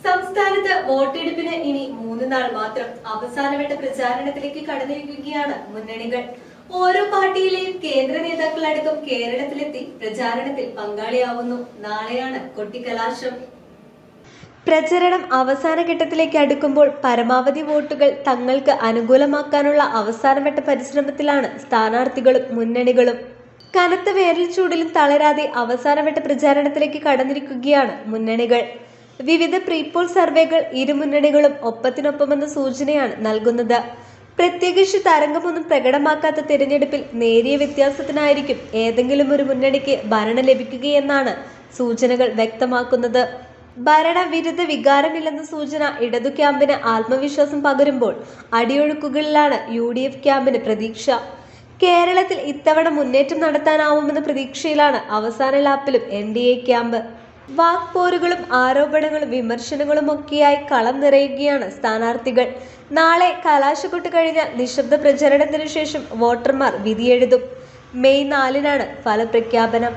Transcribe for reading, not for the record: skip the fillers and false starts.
സംസ്ഥാനത്ത് വോട്ടെടുപ്പിന് ഇനി 3 നാൾ മാത്രം. അവസാനവട്ട പ്രചാരണത്തിലേക്ക് കടന്നിരിക്കുകയാണ് മുന്നണികൾ. ഓരോ പാർട്ടിയിലെയും കേന്ദ്ര നേതാക്കളടക്കം കേരളത്തിലെത്തി പ്രചാരണത്തിൽ പങ്കാളിയാവുന്നു. നാളെയാണ് കൊട്ടിക്കലാശം. പ്രചരണം അവസാന ഘട്ടത്തിലേക്ക് അടുക്കുമ്പോൾ പരമാവധി വോട്ടുകൾ തങ്ങൾക്ക് അനുകൂലമാക്കാനുള്ള അവസാനവട്ട പരിശ്രമത്തിലാണ് സ്ഥാനാർത്ഥികളും മുന്നണികളും. കനത്ത വേനൽ ചൂടിലും തളരാതെ അവസാനവട്ട പ്രചാരണത്തിലേക്ക് കടന്നിരിക്കുകയാണ് മുന്നണികൾ. വിവിധ പ്രീപോൾ സർവേകൾ ഇരു മുന്നണികളും ഒപ്പത്തിനൊപ്പമെന്ന സൂചനയാണ് നൽകുന്നത്. പ്രത്യേകിച്ച് തരംഗമൊന്നും പ്രകടമാക്കാത്ത തിരഞ്ഞെടുപ്പിൽ നേരിയ വ്യത്യാസത്തിനായിരിക്കും ഏതെങ്കിലും ഒരു മുന്നണിക്ക് ഭരണം ലഭിക്കുകയെന്നാണ് സൂചനകൾ വ്യക്തമാക്കുന്നത്. ഭരണവിരുദ്ധ വികാരമില്ലെന്ന സൂചന ഇടതു ക്യാമ്പിന് ആത്മവിശ്വാസം പകരുമ്പോൾ അടിയൊഴുക്കുകളിലാണ് UDF ക്യാമ്പിന് പ്രതീക്ഷ. കേരളത്തിൽ ഇത്തവണ മുന്നേറ്റം നടത്താനാവുമെന്ന പ്രതീക്ഷയിലാണ് അവസാന ലാപ്പിലും NDA ക്യാമ്പ്. വാക്പോരുകളും ആരോപണങ്ങളും വിമർശനങ്ങളും ഒക്കെയായി കളം നിറയുകയാണ് സ്ഥാനാർത്ഥികൾ. നാളെ കലാശക്കൊട്ട് കഴിഞ്ഞാൽ നിശബ്ദ പ്രചരണത്തിനു ശേഷം വോട്ടർമാർ വിധിയെഴുതും. മെയ് 4-നാണ് ഫലപ്രഖ്യാപനം.